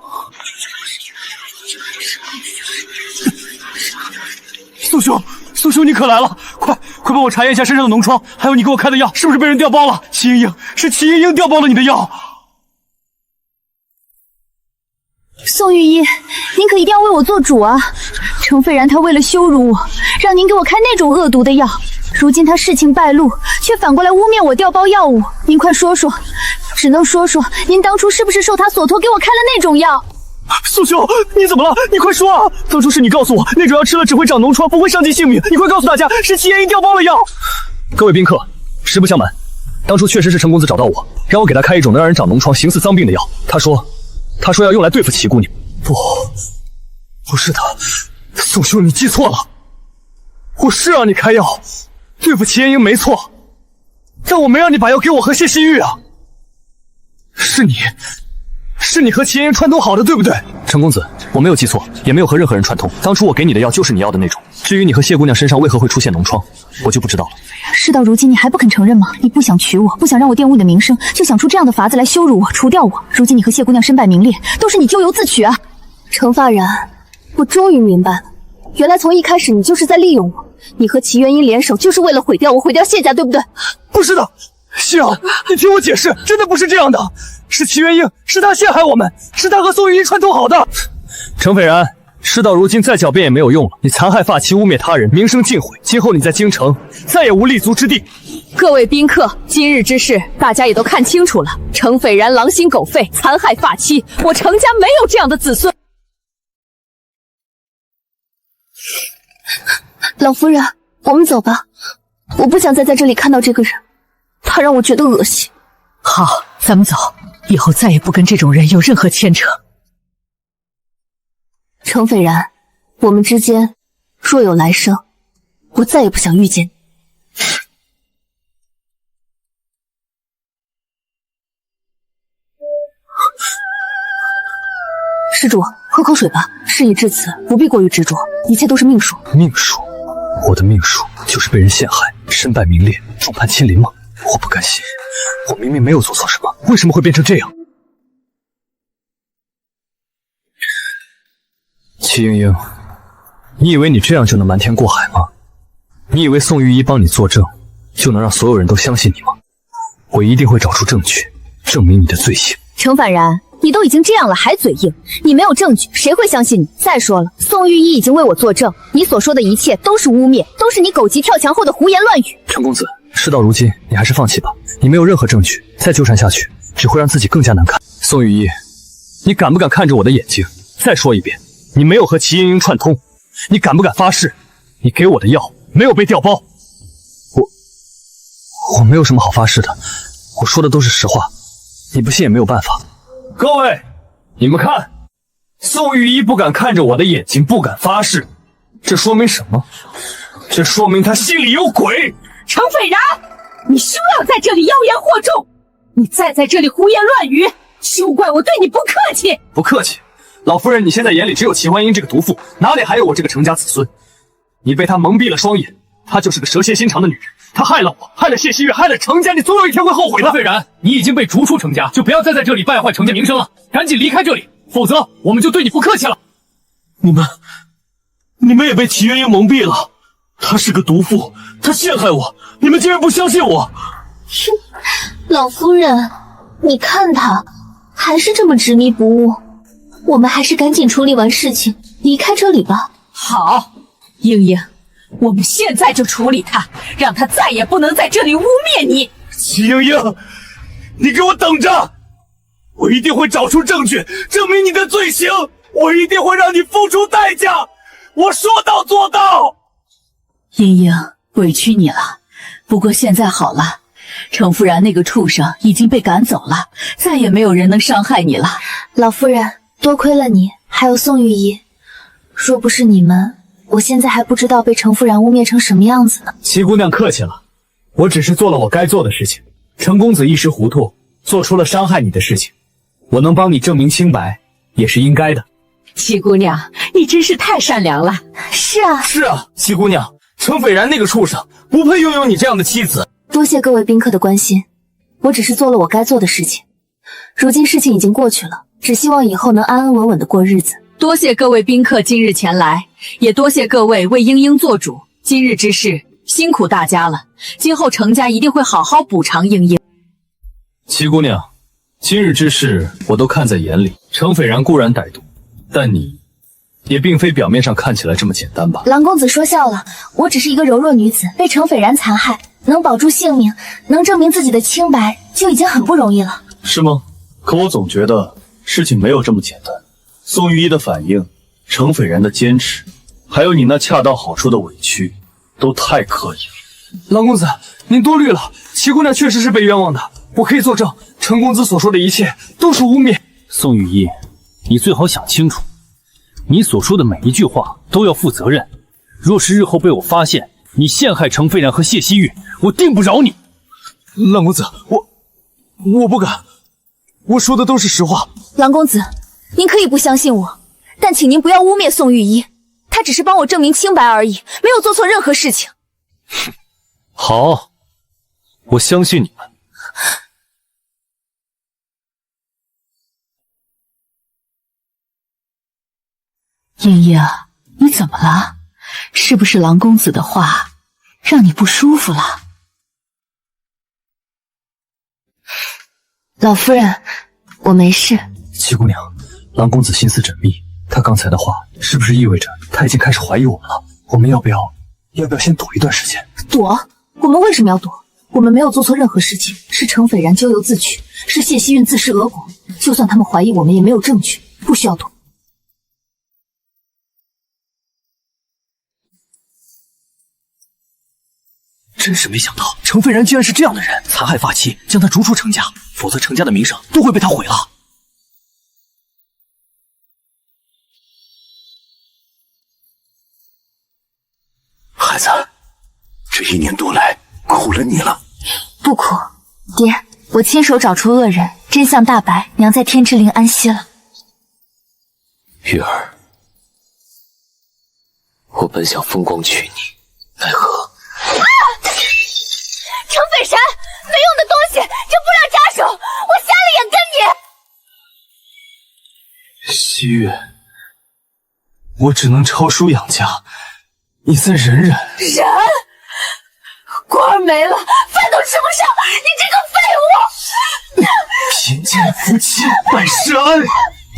宋兄，你可来了！快帮我查验一下身上的脓疮，还有你给我开的药是不是被人调包了？齐莹莹，是齐莹莹调包了你的药。宋御医，您可一定要为我做主啊！程斐然他为了羞辱我，让您给我开那种恶毒的药，如今他事情败露，却反过来污蔑我调包药物。您快说说，只能说说您当初是不是受他所托给我开了那种药？宋兄，你怎么了？你快说啊！当初是你告诉我那种药吃了只会长脓疮，不会伤及性命。你快告诉大家，是齐妍莹调包了药。各位宾客，实不相瞒，当初确实是程公子找到我，让我给他开一种能让人长脓疮、形似脏病的药。他说要用来对付齐姑娘。不是的，宋兄，你记错了。我是让你开药对付齐妍莹没错，但我没让你把药给我和谢希玉啊。是你和齐妍莹串通好的，对不对？程公子，我没有记错，也没有和任何人串通。当初我给你的药就是你要的那种。至于你和谢姑娘身上为何会出现脓疮，我就不知道了。事到如今，你还不肯承认吗？你不想娶我，不想让我玷污你的名声，就想出这样的法子来羞辱我、除掉我。如今你和谢姑娘身败名裂，都是你咎由自取啊！程发然，我终于明白了，原来从一开始你就是在利用我。你和齐元英联手，就是为了毁掉我、毁掉谢家，对不对？不是的，希儿，你听我解释，真的不是这样的。是齐元英，是他陷害我们，是他和宋玉英串通好的。程斐然，事到如今再狡辩也没有用了。你残害发妻，污蔑他人，名声尽毁，今后你在京城再也无立足之地。各位宾客，今日之事大家也都看清楚了。程斐然狼心狗肺，残害发妻，我程家没有这样的子孙。老夫人，我们走吧，我不想再在这里看到这个人，他让我觉得恶心。好，咱们走，以后再也不跟这种人有任何牵扯。程斐然，我们之间若有来生，我再也不想遇见你。施主，喝口水吧。事已至此，不必过于执着，一切都是命数。命数？我的命数就是被人陷害，身败名裂，众叛亲离吗？我不甘心，我明明没有做错什么，为什么会变成这样？齐莹莹，你以为你这样就能瞒天过海吗？你以为宋御医帮你作证，就能让所有人都相信你吗？我一定会找出证据，证明你的罪行。程反然，你都已经这样了，还嘴硬？你没有证据，谁会相信你？再说了，宋御医已经为我作证，你所说的一切都是污蔑，都是你狗急跳墙后的胡言乱语。程公子，事到如今，你还是放弃吧。你没有任何证据，再纠缠下去，只会让自己更加难看。宋御医，你敢不敢看着我的眼睛？再说一遍，你没有和齐莹莹串通，你敢不敢发誓，你给我的药没有被调包？我没有什么好发誓的，我说的都是实话，你不信也没有办法。各位，你们看，宋御医不敢看着我的眼睛，不敢发誓，这说明什么？这说明他心里有鬼。程斐然，你休要在这里妖言惑众！你再在这里胡言乱语，休怪我对你不客气。不客气，老夫人，你现在眼里只有齐欢英这个毒妇，哪里还有我这个程家子孙？你被她蒙蔽了双眼，她就是个蛇蝎心肠的女人，她害了我，害了谢希月，害了程家，你总有一天会后悔的。程斐然，你已经被逐出程家，就不要再在这里败坏程家名声了，赶紧离开这里，否则我们就对你不客气了。你们也被齐元英蒙蔽了，她是个毒妇，她陷害我，你们竟然不相信我！老夫人，你看他还是这么执迷不悟，我们还是赶紧处理完事情，离开这里吧。好，英英，我们现在就处理他，让他再也不能在这里污蔑你。齐莹莹，你给我等着，我一定会找出证据证明你的罪行，我一定会让你付出代价，我说到做到。英英，委屈你了，不过现在好了，程夫人那个畜生已经被赶走了，再也没有人能伤害你了。老夫人，多亏了你，还有宋御医，若不是你们，我现在还不知道被程夫人污蔑成什么样子呢。齐姑娘客气了，我只是做了我该做的事情，陈公子一时糊涂，做出了伤害你的事情，我能帮你证明清白，也是应该的。七姑娘，你真是太善良了。是啊，是啊，七姑娘，程斐然那个畜生不配拥有你这样的妻子。多谢各位宾客的关心，我只是做了我该做的事情。如今事情已经过去了，只希望以后能安安稳稳的过日子。多谢各位宾客今日前来，也多谢各位为莺莺做主。今日之事辛苦大家了，今后程家一定会好好补偿莺莺。七姑娘，今日之事我都看在眼里。程斐然固然歹毒，但你也并非表面上看起来这么简单吧？郎公子说笑了，我只是一个柔弱女子，被程斐然残害，能保住性命，能证明自己的清白，就已经很不容易了。是吗？可我总觉得事情没有这么简单。宋玉一的反应，程斐然的坚持，还有你那恰到好处的委屈，都太刻意了。郎公子，您多虑了，齐姑娘确实是被冤枉的，我可以作证，陈公子所说的一切都是污蔑。宋雨一，你最好想清楚，你所说的每一句话都要负责任。若是日后被我发现你陷害程斐然和谢希玉，我定不饶你。郎公子，我不敢，我说的都是实话。郎公子，您可以不相信我，但请您不要污蔑宋玉一，他只是帮我证明清白而已，没有做错任何事情。好，我相信你们。莺莺，你怎么了？是不是郎公子的话让你不舒服了？老夫人，我没事。七姑娘，郎公子心思缜密，他刚才的话是不是意味着他已经开始怀疑我们了？我们要不要先躲一段时间？躲？我们为什么要躲？我们没有做错任何事情，是程斐然咎由自取，是谢希运自食恶果。就算他们怀疑我们，也没有证据，不需要躲。真是没想到，程斐然居然是这样的人，残害发妻，将他逐出程家，否则程家的名声都会被他毁了。孩子，这1年多来苦了你了。不苦，爹，我亲手找出恶人，真相大白，娘在天之灵安息了。玉儿，我本想风光娶你，奈何……程斐然，没用的东西，就不要扎手！我瞎了眼跟你。希月，我只能抄书养家，你再忍忍。忍？官没了，饭都吃不上，你这个废物！贫贱夫妻百事安。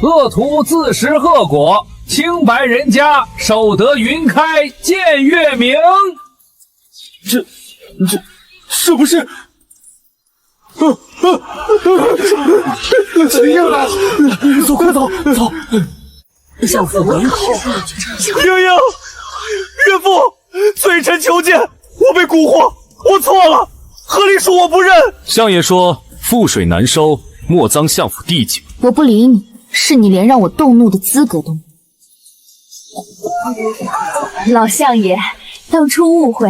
恶徒自食恶果，清白人家守得云开见月明。这不是？怎样了？走，快走！小父王好，莺莺，岳父，罪臣求见，我被蛊惑，我错了，何里恕我不认？相爷说覆水难收，莫脏相府地景。我不理你，是你连让我动怒的资格都没有。老相爷，当初误会，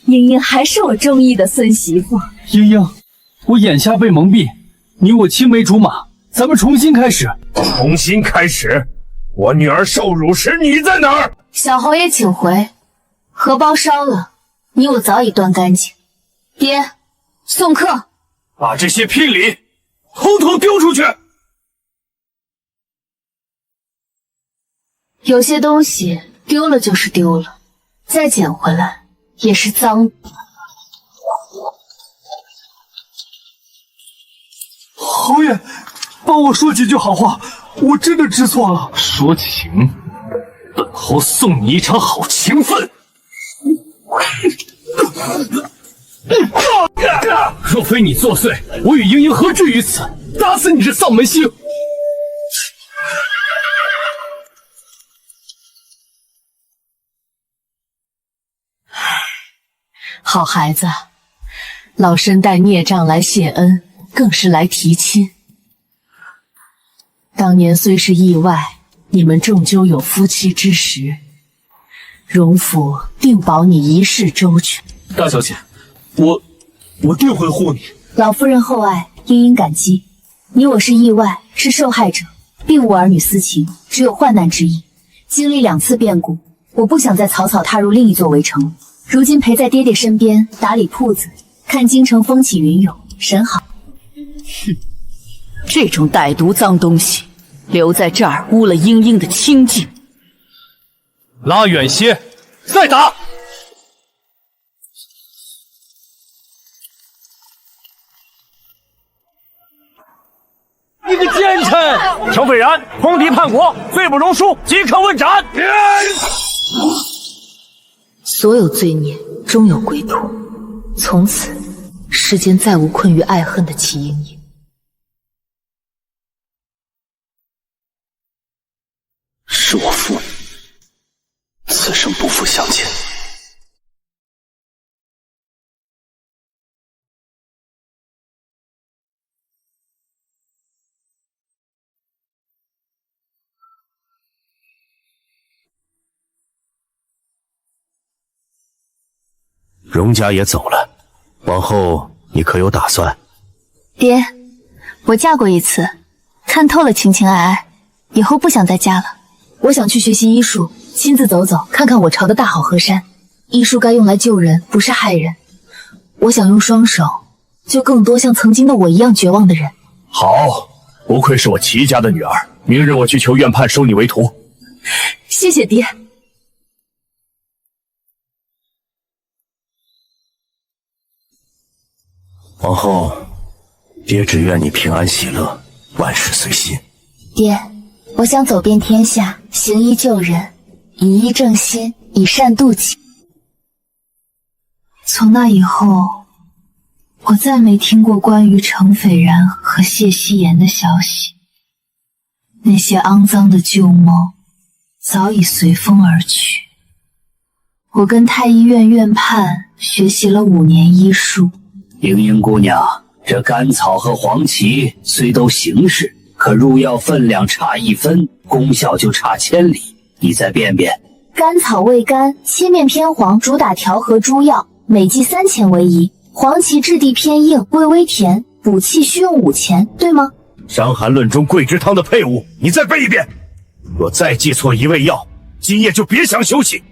莺莺还是我中意的孙媳妇。莺莺，我眼下被蒙蔽，你我青梅竹马，咱们重新开始。重新开始？我女儿受辱时你在哪儿？小侯爷请回，荷包烧了，你我早已断干净。爹，送客。把这些聘礼统统丢出去。有些东西丢了就是丢了，再捡回来也是脏的。侯爷，帮我说几句好话，我真的知错了。说情，本侯送你一场好情分。若非你作祟，我与莺莺何至于此？打死你这丧门星！好孩子，老身带孽障来谢恩，更是来提亲。当年虽是意外，你们终究有夫妻之实，荣府定保你一世周全。大小姐，我定会护你，老夫人厚爱，殷殷感激。你我是意外，是受害者，并无儿女私情，只有患难之意。经历2次变故，我不想再草草踏入另一座围城。如今陪在爹爹身边打理铺子，看京城风起云涌，甚好。哼，这种歹毒脏东西留在这儿污了茵茵的清净。拉远些，再打！你个奸臣！程斐然，通敌叛国，罪不容恕，即刻问斩！所有罪孽终有归途，从此世间再无困于爱恨的齐莺莺。是我负你，此生不复相见。荣家也走了，往后你可有打算？爹，我嫁过一次，看透了情情爱爱，以后不想再嫁了。我想去学习医术，亲自走走，看看我朝的大好河山。医术该用来救人，不是害人。我想用双手救更多像曾经的我一样绝望的人。好，不愧是我齐家的女儿，明日我去求院判收你为徒。谢谢爹。往后，爹只愿你平安喜乐，万事随心。爹，我想走遍天下，行医救人，以医正心，以善度己。从那以后，我再没听过关于程斐然和谢希言的消息。那些肮脏的旧梦早已随风而去。我跟太医院院判学习了5年医术。莺莺姑娘，这甘草和黄芪虽都行事，可入药分量差1分，功效就差千里。你再辨辨。甘草味甘，切面偏黄，主打调和诸药，每剂3钱为宜。黄芪质地偏硬，微微甜，补气需用5钱，对吗？《伤寒论》中桂枝汤的配伍，你再背一遍。若再记错一味药，今夜就别想休息。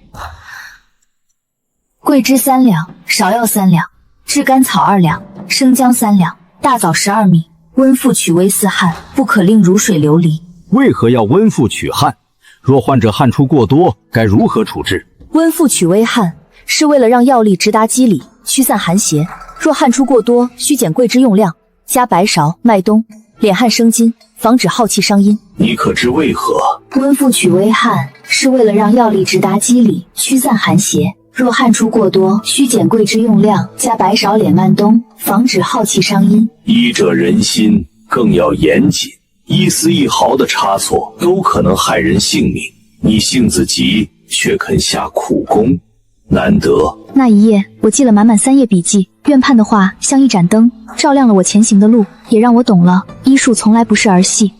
桂枝3两，芍药3两，炙甘草2两，生姜3两，大枣12米，温腹取微四汗，不可令乳水流离。为何要温腹取汗？若患者汗出过多，该如何处置？温腹取微汗是为了让药力直达肌理，驱散寒邪。若汗出过多，需减桂枝用量，加白芍、麦冬、敛汗生津，防止耗气伤阴。你可知为何？温腹取微汗是为了让药力直达肌理，驱散寒邪。若汗出过多，需减桂枝用量，加白芍、敛曼冬，防止耗气伤阴。医者仁心，更要严谨，一丝一毫的差错都可能害人性命。你性子急，却肯下苦功，难得。那一夜，我记了满满3页笔记，院判的话像一盏灯，照亮了我前行的路，也让我懂了医术从来不是儿戏。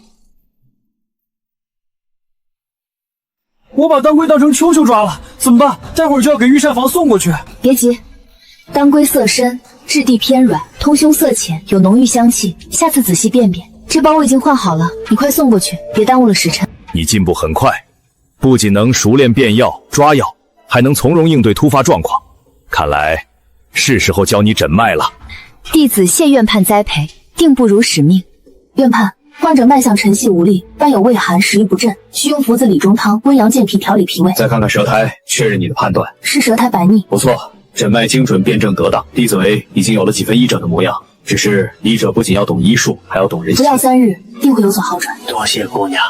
我把当归当成秋秋抓了，怎么办？待会儿就要给御膳房送过去。别急，当归色深，质地偏软，通胸色浅，有浓郁香气，下次仔细辨辨。这包我已经换好了，你快送过去，别耽误了时辰。你进步很快，不仅能熟练变药抓药，还能从容应对突发状况。看来是时候教你诊脉了。弟子谢院判栽培，定不辱使命。院判，患者脉象沉细无力，伴有畏寒，食欲不振，需用附子理中汤温阳健脾，调理脾胃。再看看舌苔，确认你的判断。是舌苔白腻。不错，诊脉精准，辩证得当。弟子为已经有了几分医者的模样，只是医者不仅要懂医术，还要懂人心。不要3日，定会有所好转。多谢姑娘。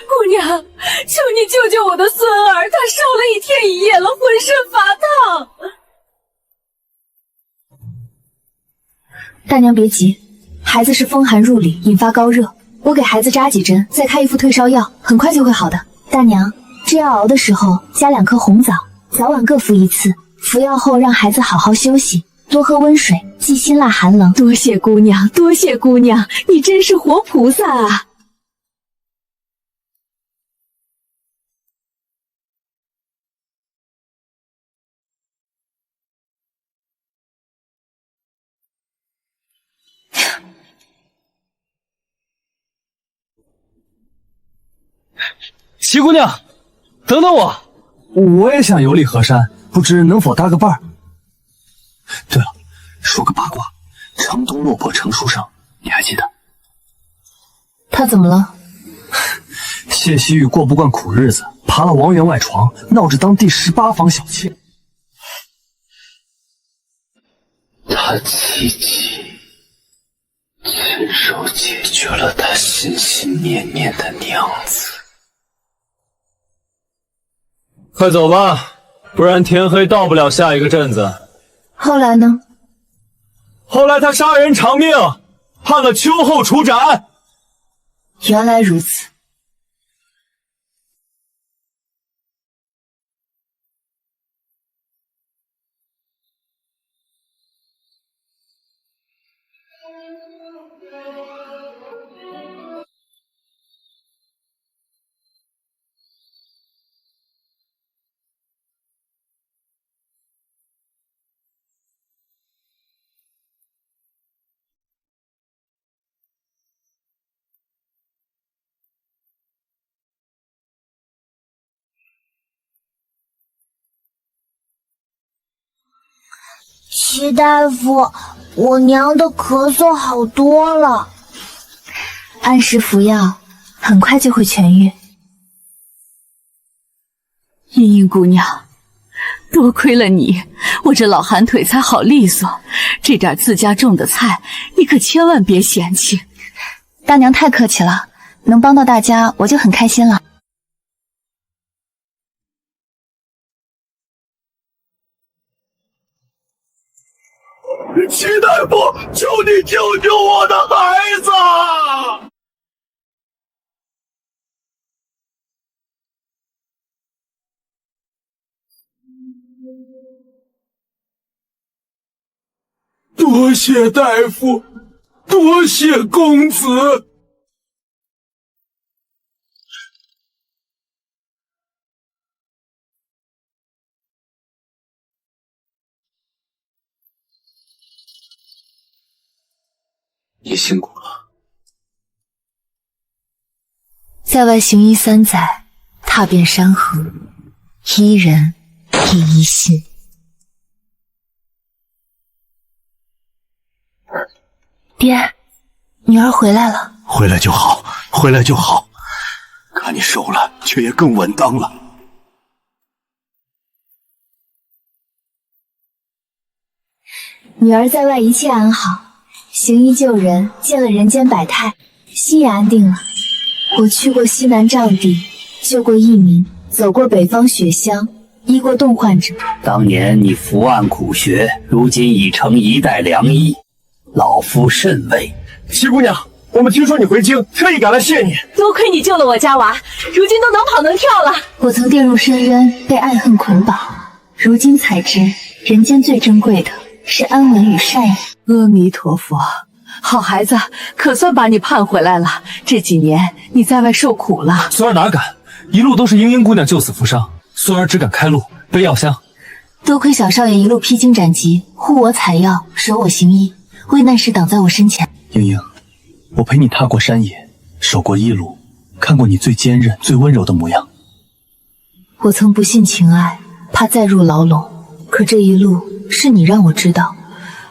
姑娘，求你救救我的孙儿，他烧了1天1夜了，浑身发烫。大娘别急，孩子是风寒入里，引发高热，我给孩子扎几针，再开一副退烧药，很快就会好的。大娘，这药熬的时候加2颗红枣，早晚各服1次。服药后让孩子好好休息，多喝温水，忌辛辣寒冷。多谢姑娘，多谢姑娘，你真是活菩萨啊！齐姑娘，等等我，我也想游历河山，不知能否搭个伴儿？对了，说个八卦，城东落魄程书生，你还记得？他怎么了？谢希玉过不惯苦日子，爬了王员外床，闹着当第18房小妾。他妻亲手解决了他心心念念的娘子。快走吧，不然天黑到不了下一个镇子。后来呢？后来他杀人偿命，判了秋后处斩。原来如此。齐大夫，我娘的咳嗽好多了，按时服药，很快就会痊愈。茵茵姑娘，多亏了你，我这老寒腿才好利索。这点自家种的菜，你可千万别嫌弃。大娘太客气了，能帮到大家，我就很开心了。齐大夫，求你救救我的孩子！多谢大夫，多谢公子。你辛苦了。在外行医3载，踏遍山河，一人亦一心。爹，女儿回来了。回来就好，回来就好。看你瘦了，却也更稳当了。女儿在外一切安好。行医救人，见了人间百态，心也安定了。我去过西南瘴地，救过义民，走过北方雪乡，医过冻患者。当年你伏案苦学，如今已成一代良医，老夫甚慰。齐姑娘，我们听说你回京，特意赶来谢你。多亏你救了我家娃，如今都能跑能跳了。我曾跌入深渊，被爱恨捆绑，如今才知，人间最珍贵的是安稳与善意。阿弥陀佛，好孩子，可算把你盼回来了。这几年你在外受苦了。孙儿哪敢，一路都是茵茵姑娘救死扶伤，孙儿只敢开路背药箱。多亏小少爷一路披荆斩棘，护我采药，守我行医，危难时挡在我身前。英英，我陪你踏过山野，守过一路，看过你最坚韧、最温柔的模样。我曾不信情爱，怕再入牢笼，可这一路是你让我知道，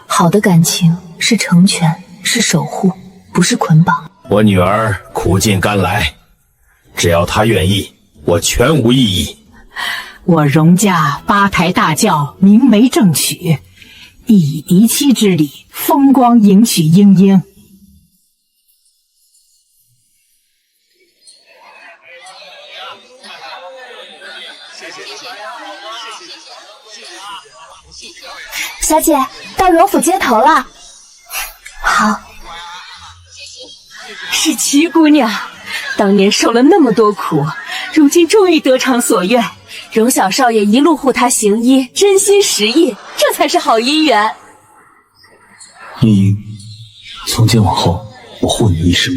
好的感情是成全，是守护，不是捆绑。我女儿苦尽甘来，只要她愿意，我全无异议。我荣家八抬大轿，明媒正娶，亦以嫡妻之礼，风光迎娶英英。小姐，到荣府接头了。好。是齐姑娘，当年受了那么多苦，如今终于得偿所愿。荣小少爷一路护她行医，真心实意，这才是好姻缘。茵茵，从今往后，我护你一生。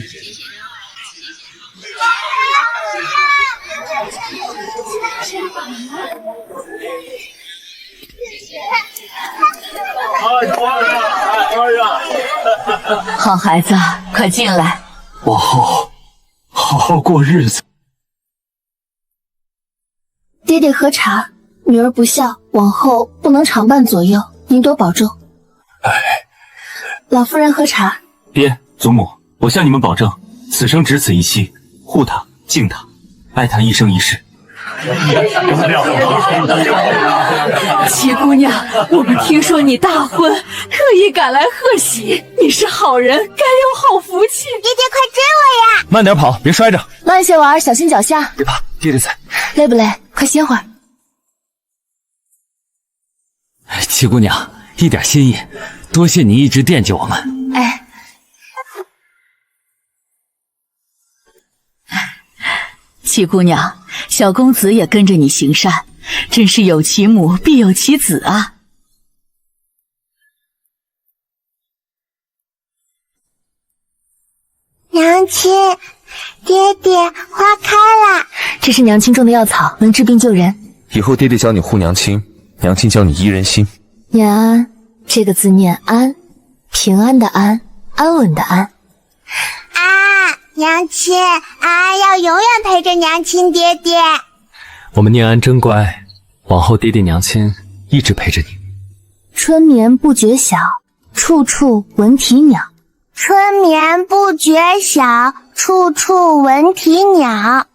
好孩子，快进来。往后好好过日子。爹爹喝茶，女儿不孝，往后不能常伴左右，您多保重。老夫人喝茶。爹，祖母，我向你们保证，此生只此一妻，护她，敬她，爱她一生一世。齐姑娘，我们听说你大婚，特意赶来贺喜。你是好人，该有好福气。爹爹，快追我呀！慢点跑，别摔着。慢些玩，小心脚下。别怕，爹爹在。累不累？快歇会儿。齐姑娘，一点心意，多谢你一直惦记我们。哎，齐姑娘，小公子也跟着你行善，真是有其母必有其子啊！娘亲，爹爹，花开了。这是娘亲种的药草，能治病救人。以后爹爹教你护娘亲，娘亲教你依人心。念安这个字念安，平安的安，安稳的安。啊，娘亲，安要永远陪着娘亲爹爹。我们念安真乖，往后爹爹娘亲一直陪着你。春眠不觉晓，处处闻啼鸟。春眠不觉晓，处处闻啼鸟。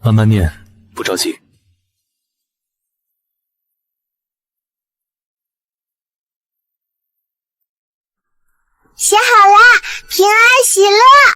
慢慢念，不着急。写好了，平安喜乐。